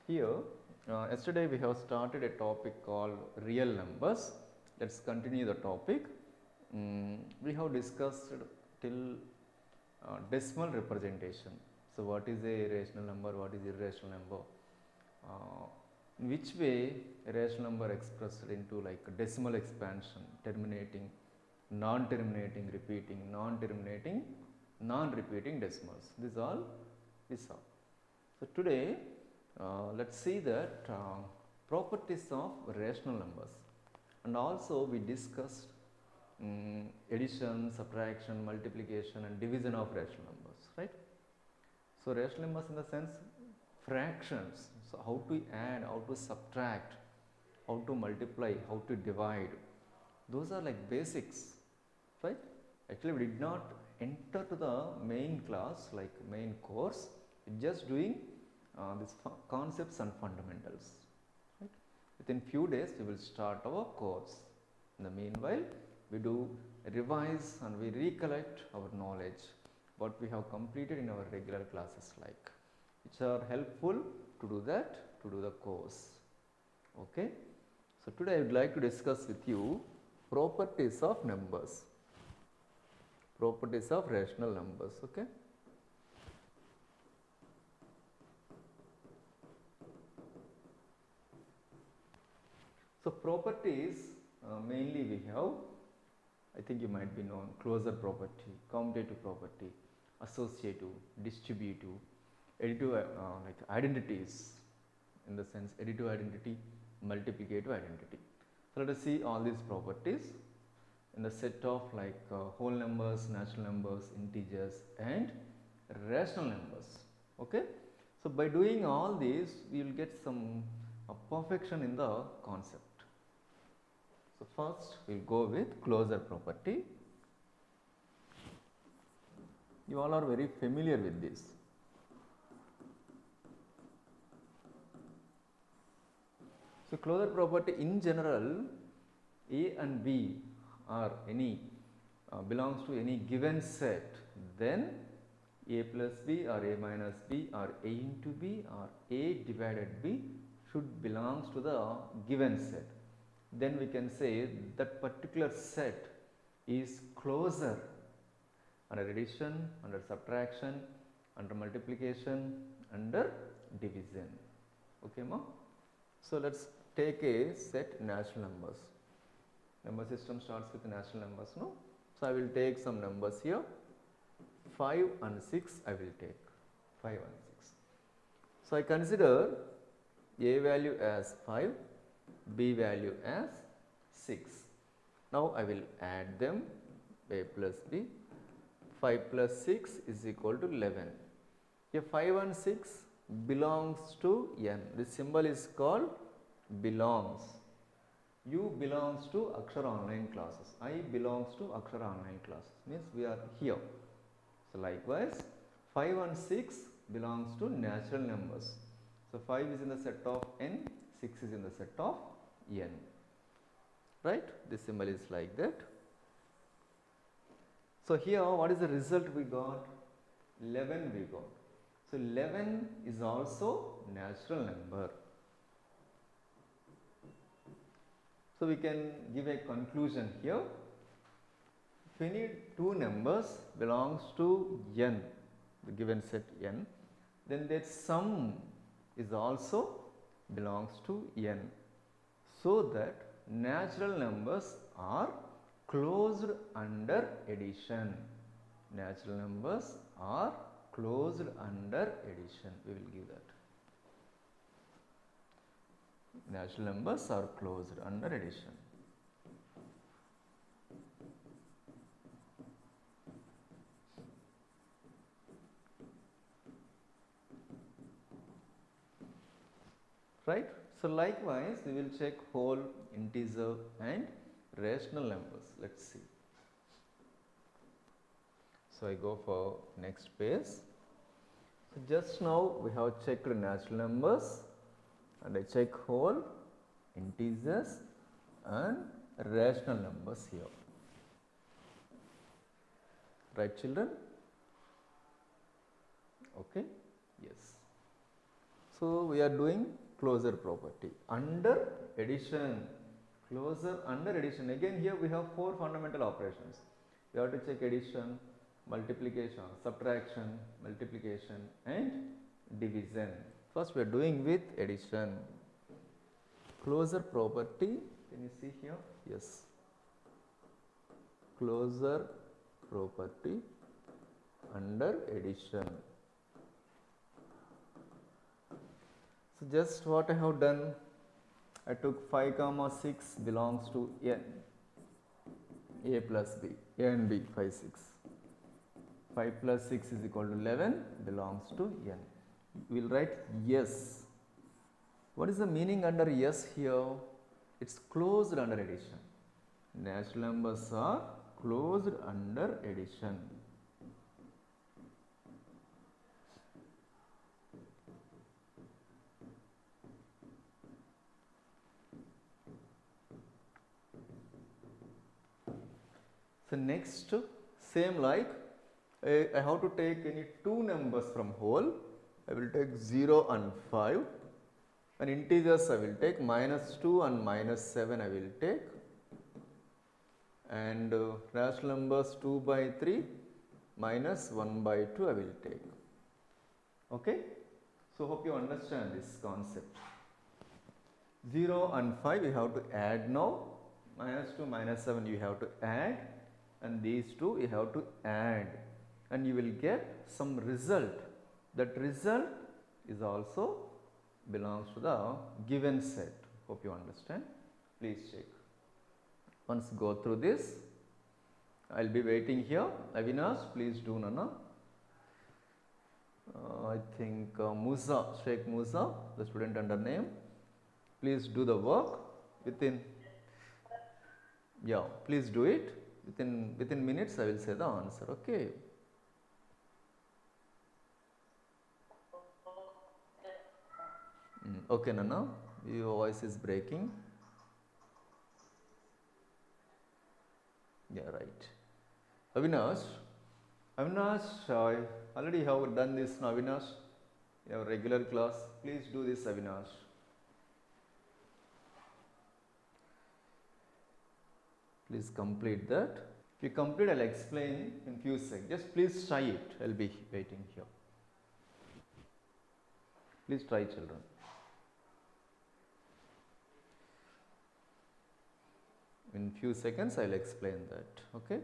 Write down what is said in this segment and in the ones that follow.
Here, yesterday we have started a topic called real numbers. Let's continue the topic. We have discussed till decimal representation. So, what is a rational number? What is irrational number? In which way a rational number expressed into like decimal expansion, terminating, non-terminating, repeating, non-terminating, non-repeating decimals. This all we saw. So, today let's see that properties of rational numbers, and also we discussed addition, subtraction, multiplication and division of rational numbers, right. So, rational numbers in the sense fractions. So, how to add, how to subtract, how to multiply, how to divide, those are like basics, right. Actually, we did not enter to the main class, like main course, just doing these concepts and fundamentals, right. Within few days we will start our course. In the meanwhile, we do revise and we recollect our knowledge, what we have completed in our regular classes, like, which are helpful to do that, to do the course. Okay. So, today I would like to discuss with you properties of numbers, properties of rational numbers. Okay. So, properties mainly we have, I think you might be known, closure property, commutative property, associative, distributive, additive, like identities, in the sense additive identity, multiplicative identity. So, let us see all these properties in the set of like whole numbers, natural numbers, integers and rational numbers. Okay. So, by doing all these, we will get some perfection in the concept. So, first we will go with closure property. You all are very familiar with this. So, closure property in general, A and B are any belongs to any given set, then A plus B or A minus B or A into B or A divided B should belongs to the given set. Then we can say that particular set is closure under addition, under subtraction, under multiplication, under division. Okay, ma? So, let us take a set natural numbers. Number system starts with natural numbers, no? So, I will take some numbers here, 5 and 6 I will take, 5 and 6. So, I consider A value as 5, B value as 6. Now, I will add them, A plus B, 5 plus 6 is equal to 11. Here 5 and 6 belongs to n, this symbol is called belongs. You belongs to Akshara online classes, I belongs to Akshara online classes, means we are here. So, likewise 5 and 6 belongs to natural numbers. So, 5 is in the set of n, 6 is in the set of n, right. This symbol is like that. So, here what is the result we got? 11 we got. So, 11 is also natural number. So, we can give a conclusion here. If any two numbers belongs to n, the given set n, then their sum is also belongs to n. So, that natural numbers are closed under addition. Natural numbers are closed under addition. We will give that. Natural numbers are closed under addition. Right. So, likewise we will check whole, integer and rational numbers. Let us see. So, I go for next page. So, just now we have checked natural numbers and I check whole, integers and rational numbers here. Right, children? Okay. Yes. So we are doing closure property under addition. Closure under addition. Again here we have four fundamental operations. We have to check addition, multiplication, subtraction, multiplication and division. First we are doing with addition. Closure property, can you see here? Yes. Closure property under addition. So just what I have done, I took 5 comma 6 belongs to n, a plus b, a and b, 5 6. 5 plus 6 is equal to 11 belongs to n. We will write yes. What is the meaning under yes here? It's closed under addition. Natural numbers are closed under addition. So next, same like I have to take any two numbers from whole. I will take 0 and 5, and integers I will take -2 and -7 I will take, and rational numbers 2 by 3 minus 1 by 2 I will take. Okay? So hope you understand this concept. 0 and 5 you have to add now, -2 -7 you have to add, and these two you have to add, and you will get some result. That result is also belongs to the given set. Hope you understand. Please check. Once go through this, I will be waiting here. Avinash, please do Nana. I think Musa, Sheikh Musa, the student under name. Please do the work within. Yeah, please do it. Within minutes I will say the answer. Okay. Okay, Nana, your voice is breaking. Yeah, right. Avinash, I already have done this now. Avinash, you have regular class. Please do this, Avinash. Please complete that. If you complete, I'll explain in few seconds. Just please try it. I'll be waiting here. Please try, children. In few seconds, I'll explain that. Okay.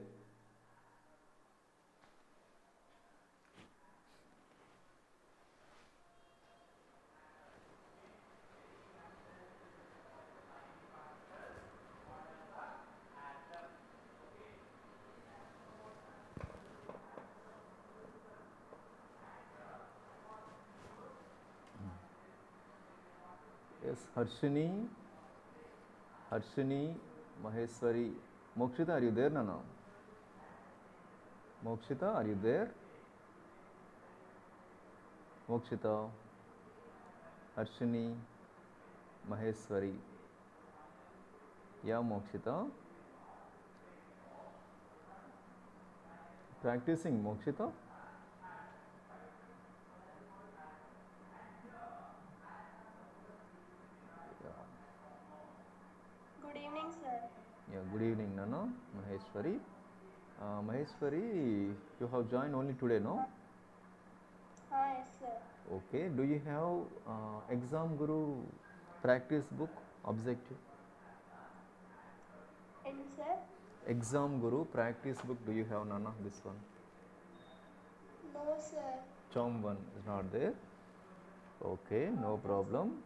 Yes, Harshini, Maheshwari, Mokshita, are you there, Nana? Mokshita, are you there? Mokshita, Harshini, Maheshwari. Yeah, Mokshita. Practicing, Mokshita? Good evening, sir. Yeah, good evening, Nana, Maheshwari. Maheshwari, you have joined only today, no? Yes, sir. Okay. Do you have Exam Guru practice book objective? And sir? Exam Guru practice book, do you have, Nana? This one? No, sir. Charm 1 is not there. Okay, no problem.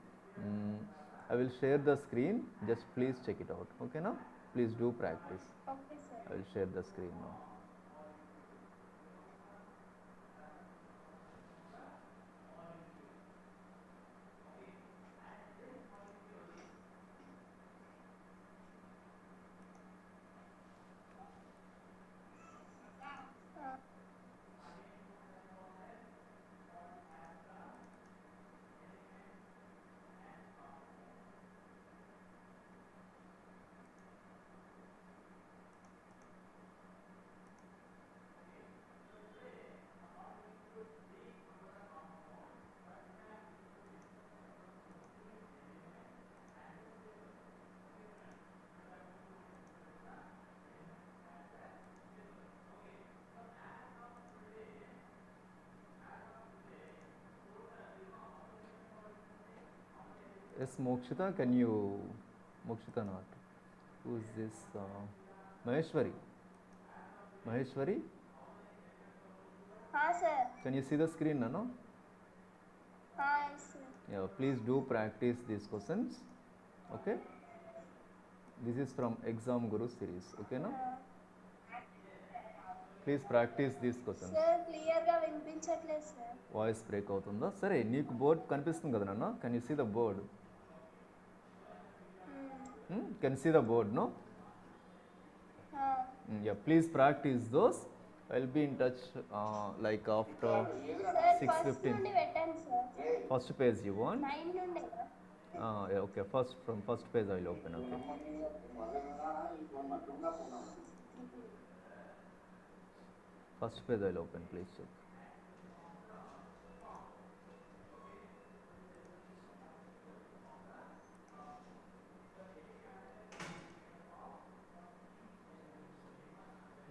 I will share the screen. Just please check it out. Okay, now? Please do practice. Okay, sir. I will share the screen now. Yes, Mokshita, can you? Mokshita not. Who is this? Maheshwari. Maheshwari, हाँ sir. can you see the screen, no? हाँ yes sir. Yeah, please do practice these questions. Okay. This is from Exam Guru series. Okay, no? Please practice these questions. Sir clear గా వినిపించట్లేదు sir. Voice break అవుతుందా? సరే, నీకు board కనిపిస్తుంది కదా నాన్న? Can you see the board? Can see the board, no? Yeah, please practice those. I'll be in touch like after sir first 6:15. నుండి పెట్టండి sir. First page you want? 9 నుండి. Yeah, okay. From first page I'll open. Okay. First page I'll open. Please check.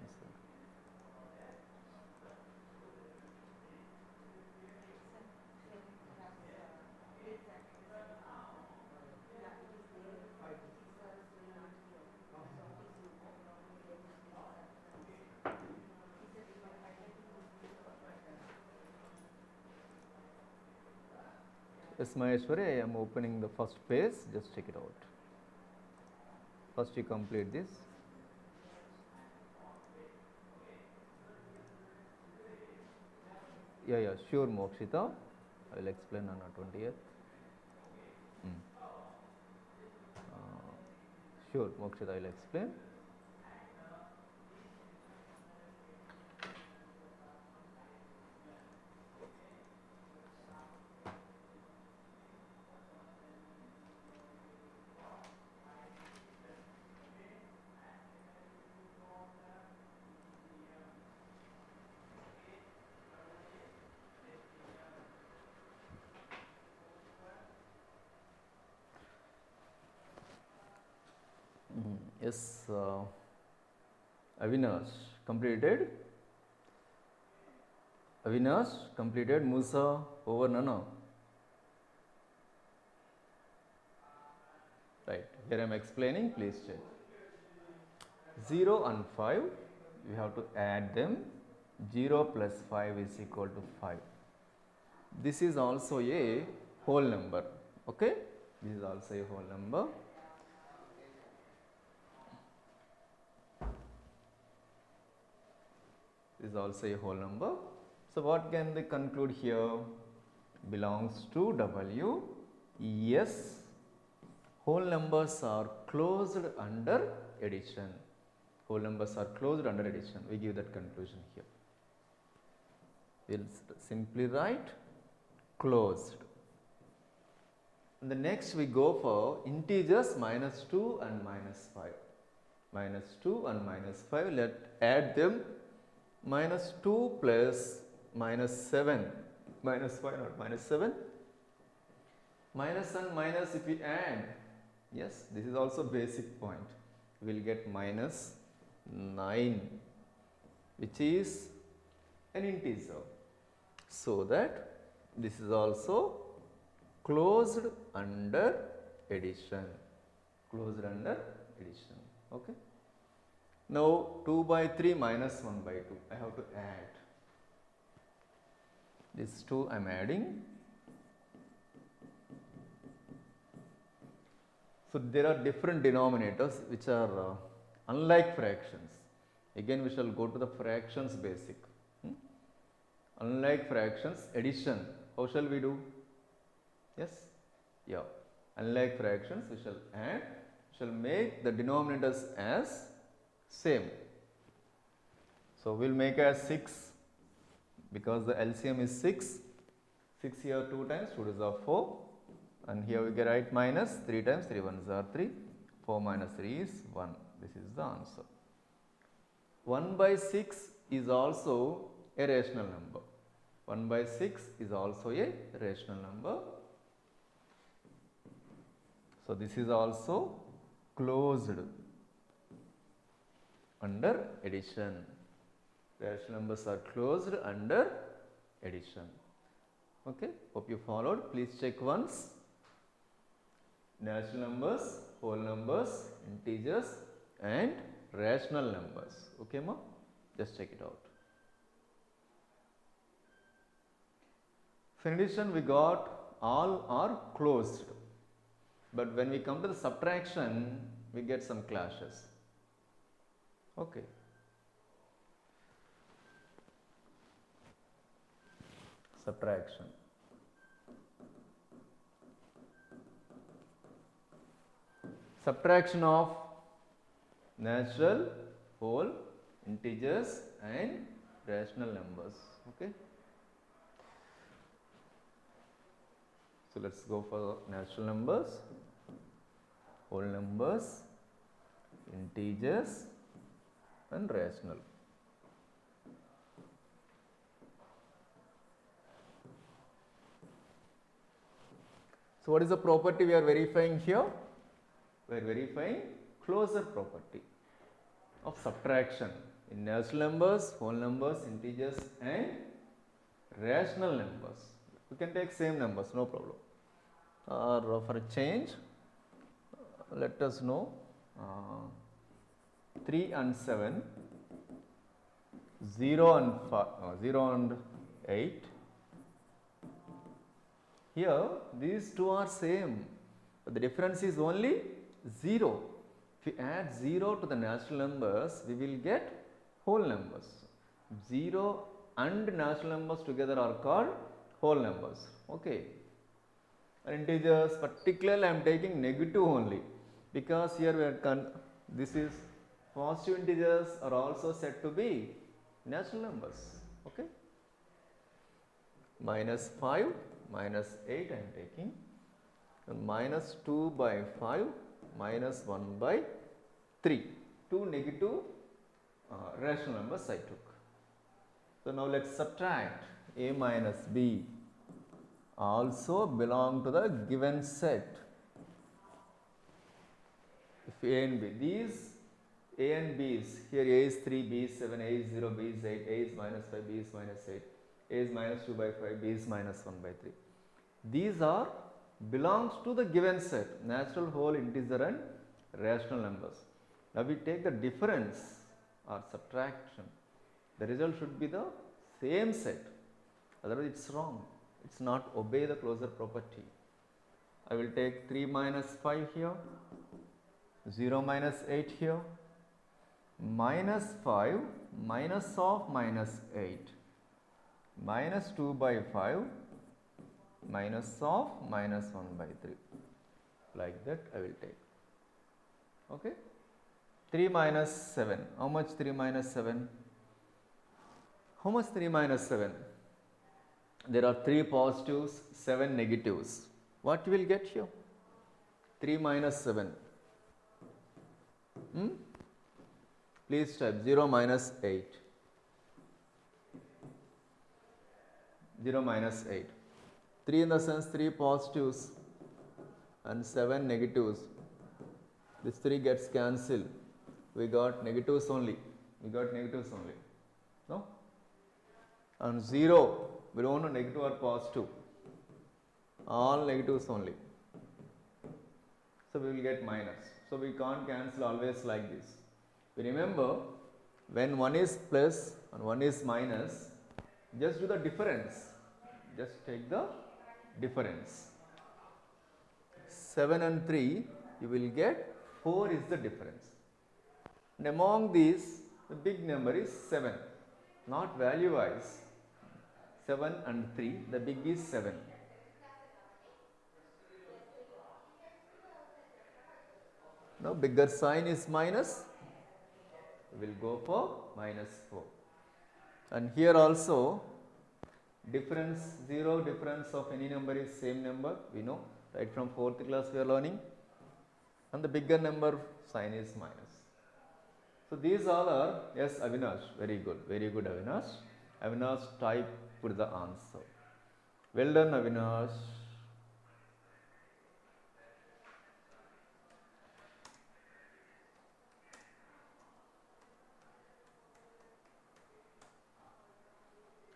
Yes, sir. Yes, Maheshwari, I am opening the first page. Just check it out. First, you complete this. Yeah, sure, Mokshita. I will explain on 20th. Sure, Mokshita, I will explain. Yes, Avinash completed. Avinash completed. Musa over Nana. Right, here I am explaining, please check. 0 and 5, we have to add them. 0 plus 5 is equal to 5. This is also a whole number. Okay, this is also a whole number. This is also a whole number. So what can they conclude here? Belongs to W. Yes, whole numbers are closed under addition. Whole numbers are closed under addition. We give that conclusion here. We'll simply write closed. And the next we go for integers minus 2 and minus 5. Minus 2 and minus 5, let add them. Minus 2 plus minus 7, minus 5 not minus 7. Minus and minus if we add, yes, this is also basic point. We will get minus 9, which is an integer. So that this is also closed under addition. Closed under addition. Okay. Now 2 by 3 minus 1 by 2. I have to add. This 2 I am adding. So there are different denominators which are unlike fractions. Again we shall go to the fractions basic. Unlike fractions, addition. How shall we do? Yes? Yeah. Unlike fractions, we shall add. We shall make the denominators as same. So we will make as 6 because the LCM is 6. 6 here 2 times, 2 is 4. And here we can write minus 3 times, 3 ones are 3. 4 minus 3 is 1. This is the answer. 1 by 6 is also a rational number. 1 by 6 is also a rational number. So this is also closed under addition. Rational numbers are closed under addition. Okay, hope you followed. Please check once. natural numbers, whole numbers, integers and rational numbers. Okay ma? Just check it out. So in addition we got all are closed, but when we come to the subtraction we get some clashes. Okay. Subtraction. Subtraction of natural, whole, integers and rational numbers. Okay. So let's go for natural numbers, whole numbers, integers and rational. So what is the property we are verifying here? We are verifying closure property of subtraction in natural numbers, whole numbers, integers and rational numbers. We can take same numbers, no problem. Or for a change, let us know 3 and 7, 0 and 5, 0 and 8. Here these two are same, but the difference is only 0. If we add 0 to the natural numbers, we will get whole numbers. 0 and natural numbers together are called whole numbers. Okay. And integers, particularly I am taking negative only, because here we are this is positive integers are also said to be natural numbers. Okay. Minus 5, minus 8 I am taking, and minus 2 by 5, minus 1 by 3. Two negative rational numbers I took. So now let us subtract a minus b also belong to the given set. If a and b, these a and b's, here a is 3, b is 7, a is 0, b is 8, a is minus 5, b is minus 8, a is minus 2 by 5, b is minus 1 by 3. These are belongs to the given set, natural, whole, integer and rational numbers. Now we take the difference or subtraction. The result should be the same set, otherwise it is wrong. It is not obey the closure property. I will take 3 minus 5 here, 0 minus 8 here, minus 5 minus of minus 8, minus 2 by 5, minus of minus 1 by 3. Like that I will take. Okay. 3 minus 7. How much 3 minus 7? How much 3 minus 7? There are 3 positives, 7 negatives. What you will get here? 3 minus 7. Please type 0 minus 8. 0 minus 8. 3 in the sense 3 positives and 7 negatives. This 3 gets cancelled. We got negatives only. No? And 0, we don't know negative or positive. All negatives only. So we will get minus. So we can't cancel always like this. We remember when one is plus and one is minus, just do the difference. Just take the difference. 7 and 3, you will get 4 is the difference. And among these, the big number is 7, not value wise. 7 and 3, the big is 7. Now bigger sign is minus, we will go for minus 4. And here also, difference 0 difference of any number is same number, we know, right from 4th class we are learning, and the bigger number sign is minus. So these all are, yes Avinash, very good Avinash. Avinash type put the answer. Well done Avinash.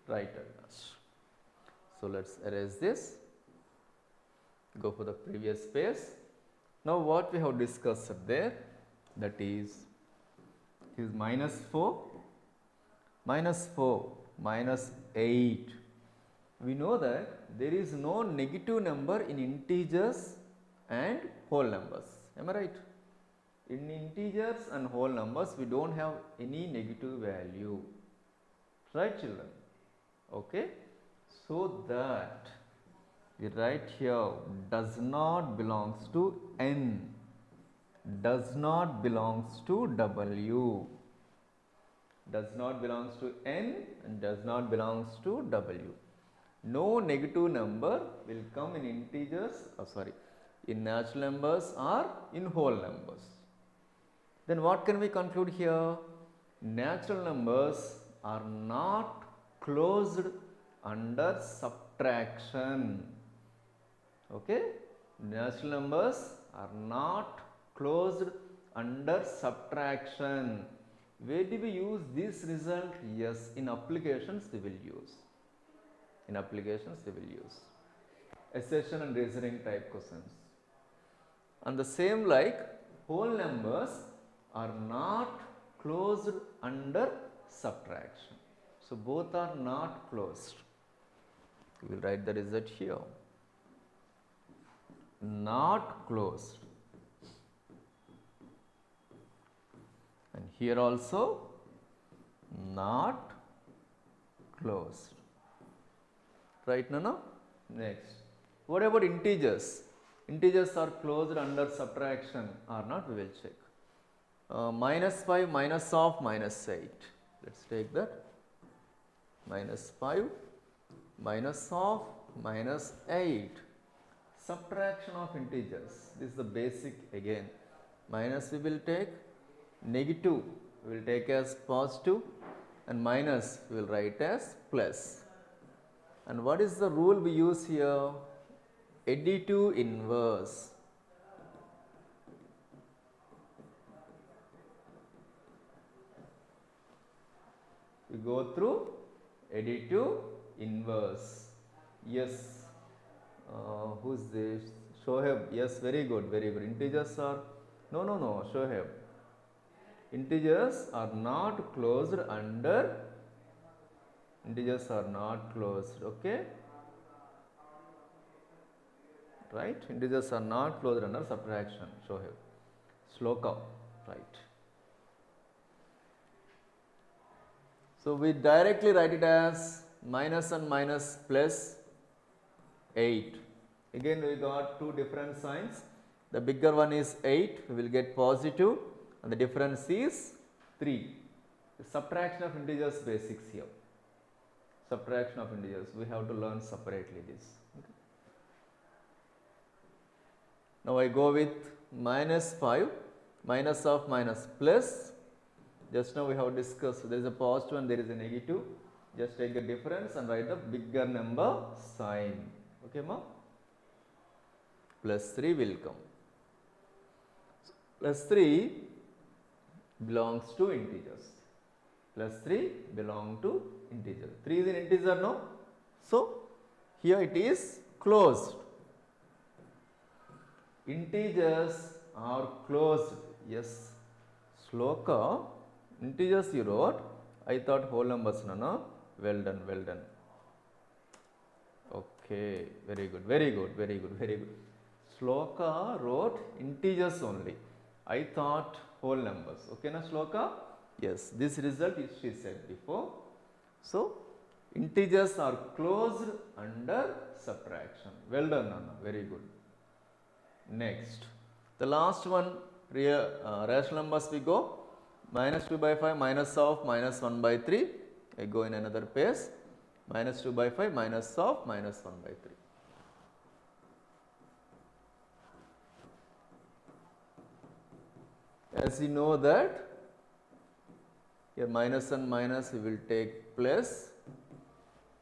Right Avinash. So let's erase this. Go for the previous space. Now what we have discussed there, that is minus 4, minus 8. We know that there is no negative number in integers and whole numbers. Am I right? In integers and whole numbers, we don't have any negative value. Right, children? Okay. So that we write here does not belongs to n, does not belongs to w, does not belongs to n and does not belongs to w. No negative number will come in integers, in natural numbers or in whole numbers. Then what can we conclude here? Natural numbers are not closed under subtraction. Okay? Natural numbers are not closed under subtraction. Where do we use this result? Yes, in applications we will use. In applications we will use. Assertion and reasoning type questions. And the same like whole numbers are not closed under subtraction. So both are not closed. We will write the result here. Not closed. And here also not closed. Right, Nana? Next. What about integers? Integers are closed under subtraction or not? We will check. Minus 5 minus of minus 8. Let's take that. Minus 5 minus of minus 8. Subtraction of integers. This is the basic again. Minus we will take, negative we will take as positive, and minus we will write as plus. And what is the rule we use here? Additive inverse. We go through additive inverse. Yes. Who's this? Shoaib. Yes, very good, very good. Integers are, no, Shoaib. Integers are not closed under, integers are not closed, okay? Right? Integers are not closed under subtraction, Shoaib. Shloka, right. So we directly write it as minus and minus plus 8. Again we got two different signs. The bigger one is 8, we will get positive, and the difference is 3. The subtraction of integers basics here. Subtraction of integers, we have to learn separately this. Okay. Now I go with minus 5, minus of minus plus. Just now we have discussed there is a positive and there is a negative. Just take the difference and write the bigger number sign. Okay, ma? Plus 3 will come. Plus 3 belongs to integers. Plus 3 belong to integer. 3 is an integer, no? So, here it is closed. Integers are closed. Yes. Shloka, integers you wrote. I thought whole numbers, no? Well done, well done. Okay, very good, very good, very good, very good. Shloka wrote integers only. I thought whole numbers. Okay, na Shloka? Yes, this result is she said before. So, integers are closed under subtraction. Well done, Nana. Very good. Next, the last one, rational numbers we go. Minus 2 by 5 minus of minus 1 by 3. I go in another page. Minus 2 by 5 minus of minus 1 by 3. As you know that here minus and minus we will take plus.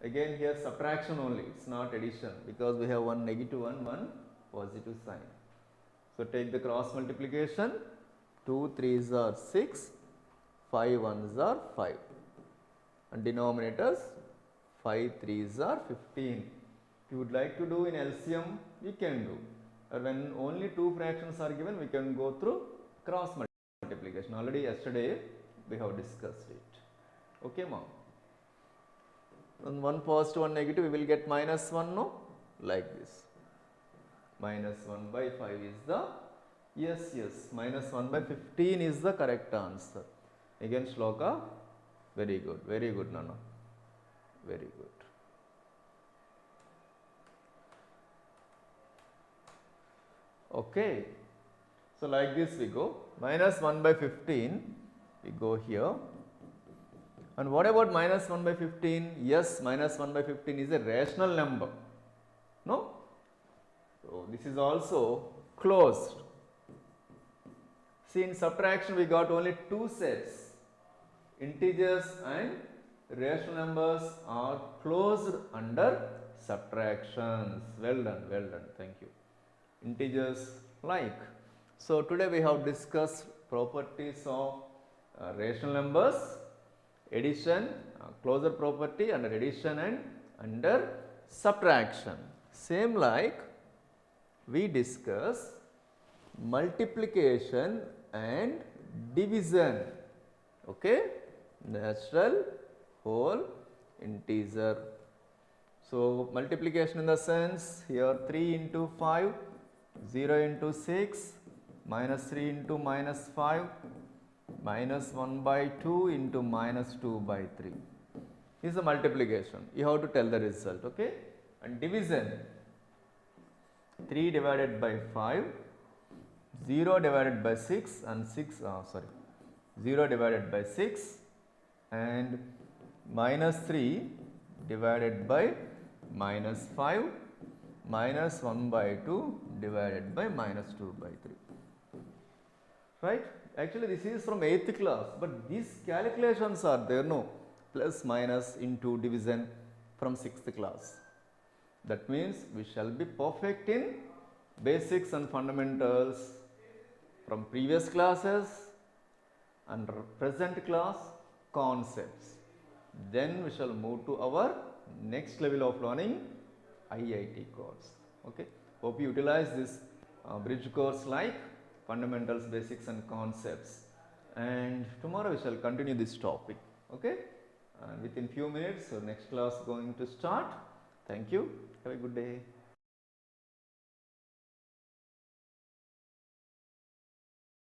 Again here subtraction only, it is not addition, because we have one negative one positive sign. So take the cross multiplication. 2 3s are 6, 5 1s are 5, and denominators 5 3s are 15. If you would like to do in LCM, you can do. when only two fractions are given, we can go through cross multiplication. Already yesterday we have discussed it. Okay, mom. On one positive, one negative, we will get minus 1, no? Like this. Minus 1 by 5 is the, yes, minus 1 by 15 is the correct answer. Again, Shloka, very good, Nana. Very good. Okay. So, like this we go. Minus 1 by 15, we go here. And what about minus 1 by 15? Yes, minus 1 by 15 is a rational number. No? So, this is also closed. See, in subtraction we got only two sets. Integers and rational numbers are closed under subtractions. Well done, thank you. Integers like. So, today we have discussed properties of rational numbers, addition, closure property under addition and under subtraction. Same like we discuss multiplication and division. Okay, natural, whole, integer. So, multiplication in the sense here 3 into 5, 0 into 6, minus 3 into minus 5, minus 1 by 2 into minus 2 by 3 is the multiplication. You have to tell the result, okay? And division, 3 divided by 5, 0 divided by 6 and 0 divided by 6 and minus 3 divided by minus 5 minus 1 by 2 divided by minus 2 by 3. Right? Actually, this is from 8th class, but these calculations are there, no? Plus, minus, into, division from 6th class. That means we shall be perfect in basics and fundamentals from previous classes and present class concepts. Then we shall move to our next level of learning, IIT course. Okay. Hope you utilize this bridge course like fundamentals, basics and concepts. And tomorrow we shall continue this topic. Okay. And within few minutes, so next class going to start. Thank you. Have a good day.